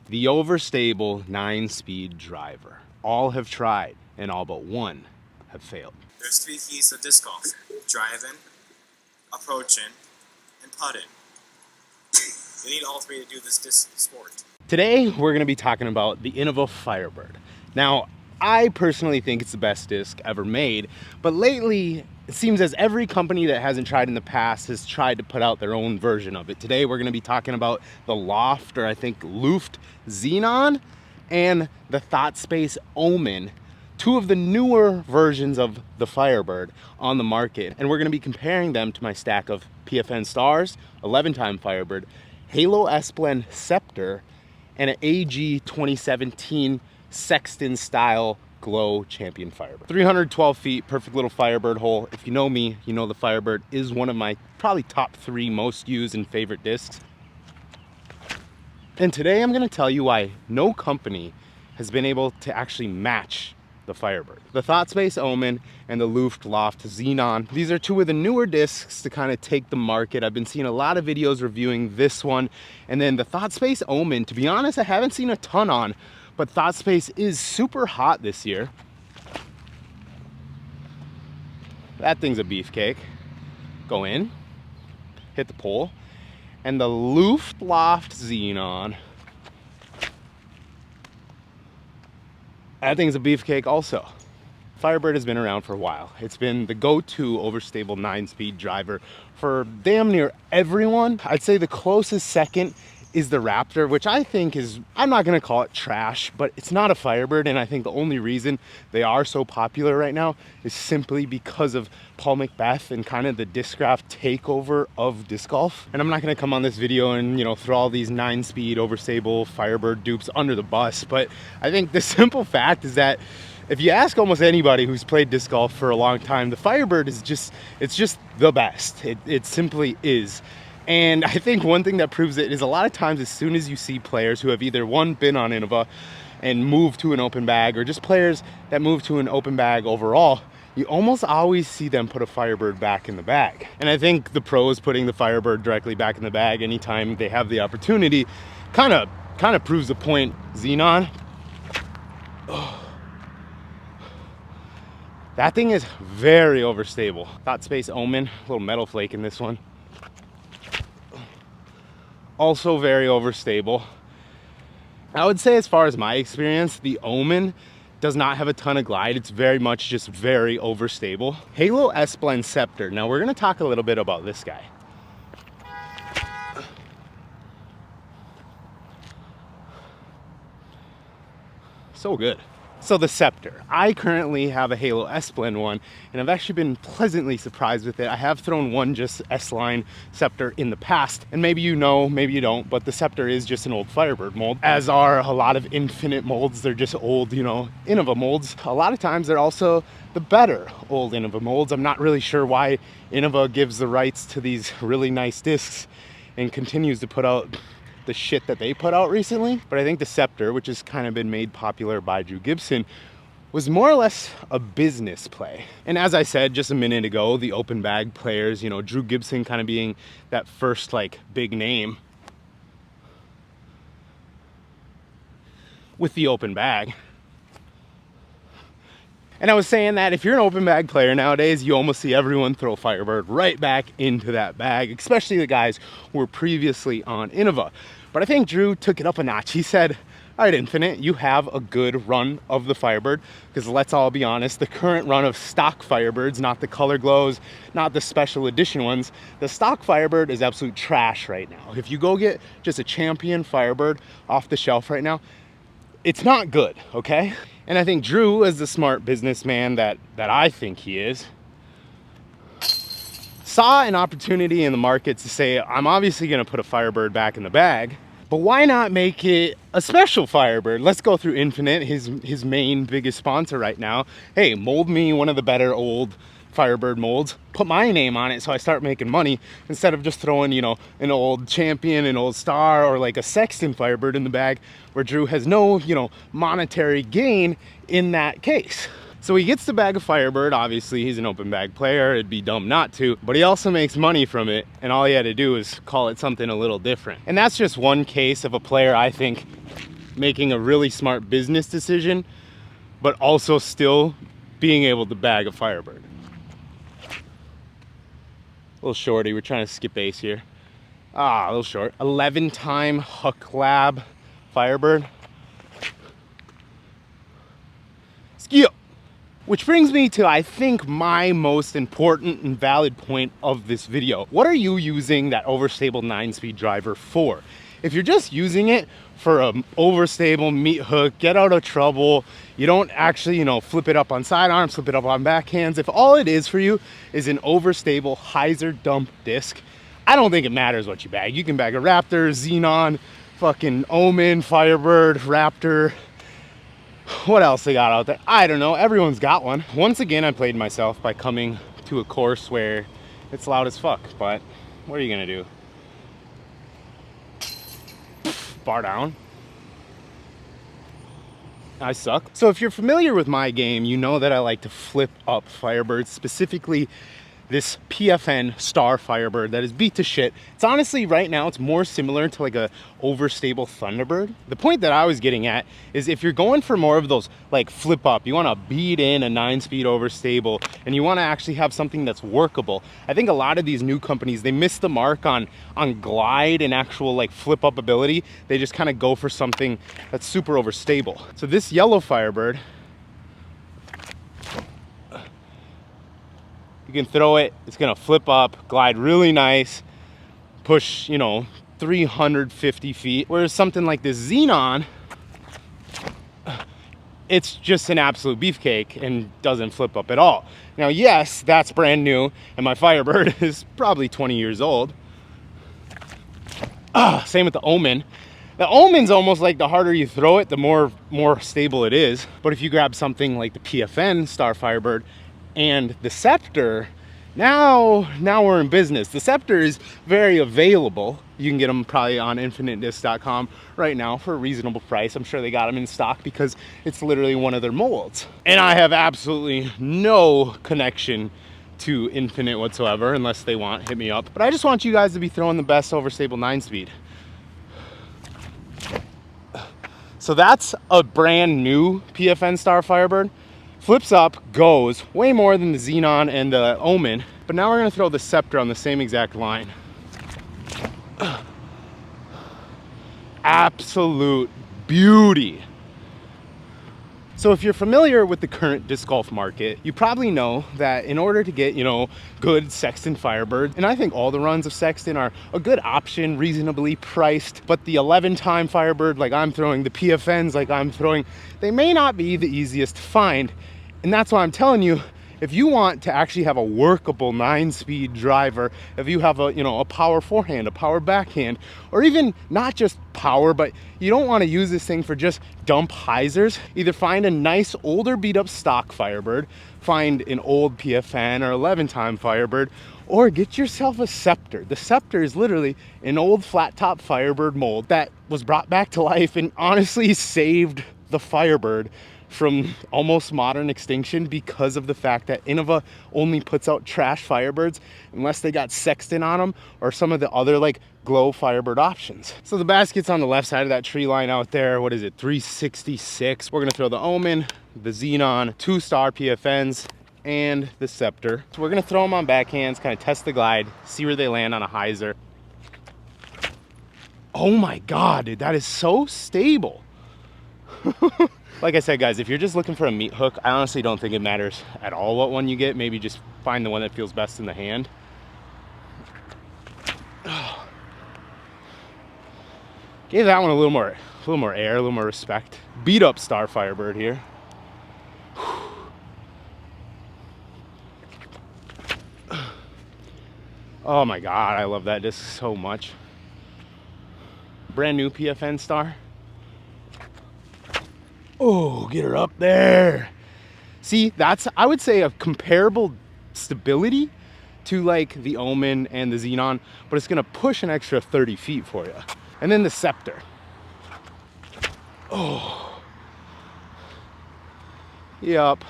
The Overstable 9-speed driver. All have tried, and all but one have failed. There's 3 keys to disc golf: driving, approaching, and putting. You need all 3 to do this disc sport. Today, we're going to be talking about the Innova Firebird. Now, I personally think it's the best disc ever made, but lately, it seems as every company that hasn't tried in the past has tried to put out their own version of it. Today, we're going to be talking about the Loft, or I think Luft Xenon, and the ThoughtSpace Omen, 2 of the newer versions of the Firebird on the market. And we're going to be comparing them to my stack of PFN Stars, 11-time Firebird, Halo S-Blend Scepter, and an AG 2017 Sexton style Glow Champion Firebird. 312 feet, perfect little Firebird hole. If you know me, you know the Firebird is one of my probably top 3 most used and favorite discs. And today I'm gonna tell you why no company has been able to actually match the Firebird. The ThoughtSpace Omen and the Luft Xenon. These are 2 of the newer discs to kind of take the market. I've been seeing a lot of videos reviewing this one. And then the ThoughtSpace Omen, to be honest, I haven't seen a ton on, but ThoughtSpace is super hot this year. That thing's a beefcake. Go in, hit the pole. And the Luft Xenon, that thing's a beefcake also. Firebird has been around for a while. It's been the go-to overstable 9-speed driver for damn near everyone. I'd say the closest second is the Raptor, which I think is, I'm not gonna call it trash, but it's not a Firebird, and I think the only reason they are so popular right now is simply because of Paul Macbeth and kind of the discraft takeover of disc golf. And I'm not gonna come on this video and, throw all these 9-speed overstable Firebird dupes under the bus, but I think the simple fact is that if you ask almost anybody who's played disc golf for a long time, the Firebird is just the best. It simply is. And I think one thing that proves it is a lot of times as soon as you see players who have either been on Innova and moved to an open bag, or just players that move to an open bag overall, you almost always see them put a Firebird back in the bag. And I think the pros putting the Firebird directly back in the bag anytime they have the opportunity kind of proves the point. Xenon, that thing is very overstable. ThoughtSpace Omen, a little metal flake in this one. Also very overstable. I would say, as far as my experience, the Omen does not have a ton of glide. It's very much just very overstable. Halo S-Blend Scepter. Now we're gonna talk a little bit about this guy. So good. So the Scepter, I currently have a Halo S-Blend one, and I've actually been pleasantly surprised with it. I have thrown one just S-Line Scepter in the past, and maybe you know, maybe you don't, but the Scepter is just an old Firebird mold, as are a lot of Infinite molds. They're just old, Innova molds. A lot of times they're also the better old Innova molds. I'm not really sure why Innova gives the rights to these really nice discs and continues to put out the shit that they put out recently. But I think the Scepter, which has kind of been made popular by Drew Gibson, was more or less a business play. And as I said just a minute ago, the open bag players, Drew Gibson kind of being that first big name with the open bag. And I was saying that if you're an open bag player nowadays, you almost see everyone throw Firebird right back into that bag, especially the guys who were previously on Innova. But I think Drew took it up a notch. He said, all right, Infinite, you have a good run of the Firebird, because let's all be honest, the current run of stock Firebirds, not the color glows, not the special edition ones, the stock Firebird is absolute trash right now. If you go get just a champion Firebird off the shelf right now, it's not good, okay? And I think Drew, as the smart businessman that I think he is, saw an opportunity in the market to say, I'm obviously gonna put a Firebird back in the bag, but why not make it a special Firebird? Let's go through Infinite, his main biggest sponsor right now. Hey, mold me one of the better old Firebird molds, put my name on it so I start making money, instead of just throwing, an old Champion, an old Star, or a Sexton Firebird in the bag where Drew has no, monetary gain in that case. So he gets the bag of Firebird. Obviously, he's an open bag player. It'd be dumb not to, but he also makes money from it, and all he had to do is call it something a little different. And that's just one case of a player I think making a really smart business decision, but also still being able to bag a Firebird. A little shorty, we're trying to skip base here. Ah, a little short. 11-time Huck Lab Firebird. Ski up. Which brings me to, I think, my most important and valid point of this video. What are you using that Overstable 9-speed driver for? If you're just using it for an Overstable meat hook, get out of trouble, you don't actually, you know, flip it up on sidearms, flip it up on backhands. If all it is for you is an Overstable hyzer dump disc, I don't think it matters what you bag. You can bag a Raptor, Xenon, fucking Omen, Firebird, Raptor. What else they got out there? I don't know. Everyone's got one. Once again, I played myself by coming to a course where it's loud as fuck, but what are you gonna do? Bar down. I suck. So if you're familiar with my game, you know that I like to flip up Firebirds, specifically this PFN Star Firebird that is beat to shit. It's honestly, right now, it's more similar to like a Overstable Thunderbird. The point that I was getting at is if you're going for more of those like flip up, you wanna beat in a 9-speed Overstable, and you wanna actually have something that's workable. I think a lot of these new companies, they miss the mark on glide and actual like flip up ability. They just kind of go for something that's super overstable. So this yellow Firebird, you can throw it, it's gonna flip up, glide really nice, push, you know, 350 feet. Whereas something like this Xenon, it's just an absolute beefcake and doesn't flip up at all. Now, yes, that's brand new, and my Firebird is probably 20 years old. Same with the Omen. The Omen's almost like the harder you throw it, the more stable it is. But if you grab something like the PFN Star Firebird and the Scepter, now we're in business. The Scepter is very available. You can get them probably on infinitedisc.com right now for a reasonable price. I'm sure they got them in stock because it's literally one of their molds. And I have absolutely no connection to Infinite whatsoever, unless they want, hit me up. But I just want you guys to be throwing the best Overstable 9-speed. So that's a brand new PFN Star Firebird. Flips up, goes way more than the Xenon and the Omen. But now we're gonna throw the Scepter on the same exact line. Absolute beauty. So if you're familiar with the current disc golf market, you probably know that in order to get, you know, good Sexton Firebird, and I think all the runs of Sexton are a good option, reasonably priced, but the 11-time Firebird like I'm throwing, the PFNs like I'm throwing, they may not be the easiest to find. And that's why I'm telling you, if you want to actually have a workable 9-speed driver, if you have a, you know, a power forehand, a power backhand, or even not just power, but you don't want to use this thing for just dump hyzers, either find a nice older beat up stock Firebird, find an old PFN or 11-time Firebird, or get yourself a Scepter. The Scepter is literally an old flat top Firebird mold that was brought back to life and honestly saved the Firebird from almost modern extinction because of the fact that Innova only puts out trash Firebirds unless they got Sexton on them or some of the other like glow Firebird options. So the basket's on the left side of that tree line out there. What is it, 366? We're gonna throw the Omen, the Xenon, 2-star PFNs, and the Scepter. So we're gonna throw them on backhands, kind of test the glide, see where they land on a hyzer. Oh my God, dude, that is so stable. Like I said, guys, if you're just looking for a meat hook, I honestly don't think it matters at all what one you get. Maybe just find the one that feels best in the hand. Gave that one a little more air, a little more respect. Beat up Star Firebird here. Oh my God, I love that disc so much. Brand new PFN Star. Oh, get her up there. See, that's, I would say, a comparable stability to like the Omen and the Xenon, but it's gonna push an extra 30 feet for you. And then the Scepter. Oh. Yep.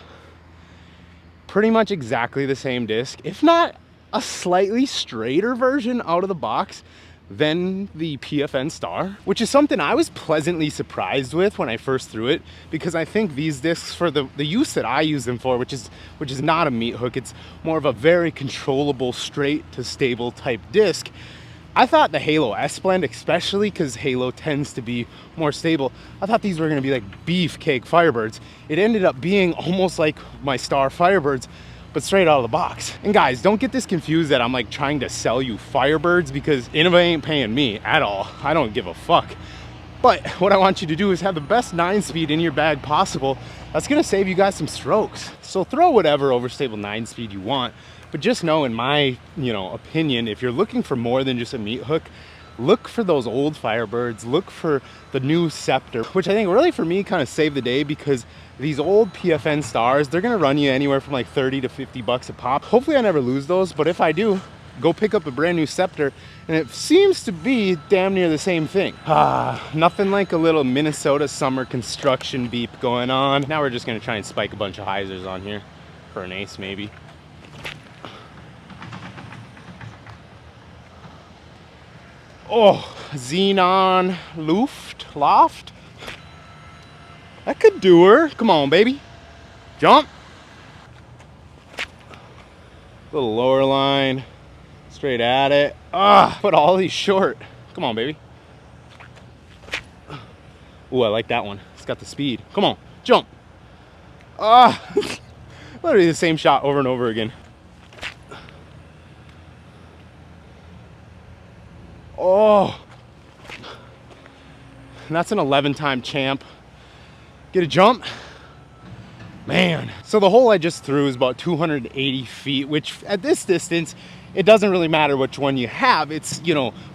Pretty much exactly the same disc, if not a slightly straighter version out of the box. than the PFN Star, which is something I was pleasantly surprised with when I first threw it, because I think these discs, for the use that I use them for, which is not a meat hook, it's more of a very controllable straight to stable type disc. I thought the Halo S blend, especially because Halo tends to be more stable, I thought these were going to be like beefcake Firebirds. It ended up being almost like my Star Firebirds, but straight out of the box. And guys, don't get this confused that I'm like trying to sell you Firebirds, because Innova ain't paying me at all. I don't give a fuck. But what I want you to do is have the best 9-speed in your bag possible. That's gonna save you guys some strokes. So throw whatever Overstable 9-speed you want, but just know, in my opinion, if you're looking for more than just a meat hook, look for those old Firebirds, look for the new Scepter, which I think really for me kind of saved the day, because these old PFN Stars, they're gonna run you anywhere from like 30 to 50 bucks a pop. Hopefully I never lose those, but if I do, go pick up a brand new Scepter, and it seems to be damn near the same thing. Nothing like a little Minnesota summer construction beep going on. Now we're just gonna try and spike a bunch of hyzers on here for an ace maybe. Oh, Xenon Loft. That could do her. Come on, baby. Jump. Little lower line. Straight at it. Put all these short. Come on, baby. Ooh, I like that one. It's got the speed. Come on, jump. Literally the same shot over and over again. Oh. And that's an 11-time champ. Get a jump. Man. So the hole I just threw is about 280 feet, which at this distance, it doesn't really matter which one you have. It's,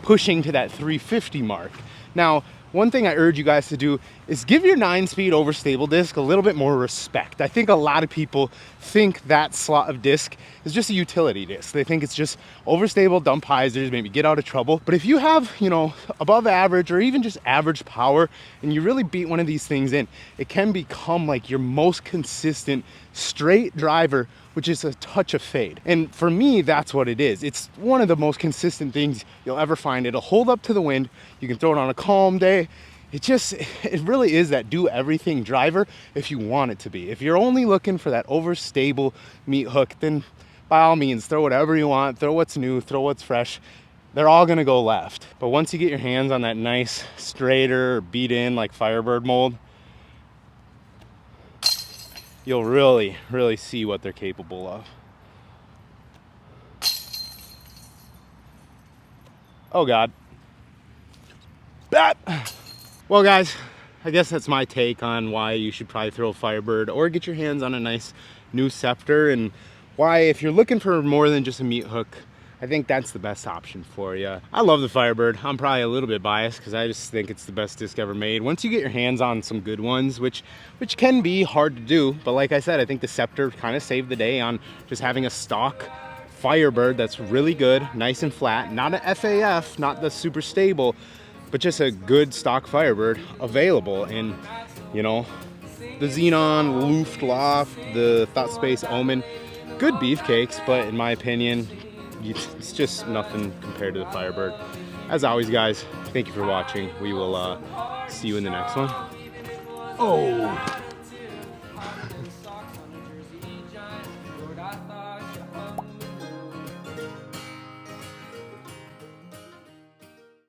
pushing to that 350 mark. Now, one thing I urge you guys to do is give your 9-speed Overstable disc a little bit more respect. I think a lot of people think that slot of disc is just a utility disc. They think it's just Overstable, dump hyzers, maybe get out of trouble. But if you have, above average or even just average power, and you really beat one of these things in, it can become like your most consistent straight driver, which is a touch of fade. And for me, that's what it is. It's one of the most consistent things you'll ever find. It'll hold up to the wind. You can throw it on a calm day. It really is that do everything driver if you want it to be. If you're only looking for that Overstable meat hook, then by all means, throw whatever you want, throw what's new, throw what's fresh. They're all gonna go left. But once you get your hands on that nice straighter, beat in like Firebird mold, you'll really, really see what they're capable of. Oh God. Bat! Well guys, I guess that's my take on why you should probably throw a Firebird or get your hands on a nice new Scepter, and why, if you're looking for more than just a meat hook, I think that's the best option for you. I love the Firebird. I'm probably a little bit biased because I just think it's the best disc ever made. Once you get your hands on some good ones, which can be hard to do, but like I said, I think the Scepter kind of saved the day on just having a stock Firebird that's really good, nice and flat, not an FAF, not the super stable, but just a good stock Firebird available. And the Xenon Loft, the Thought Space Omen, good beefcakes, but in my opinion, it's just nothing compared to the Firebird. As always, guys, thank you for watching. We will see you in the next one. Oh.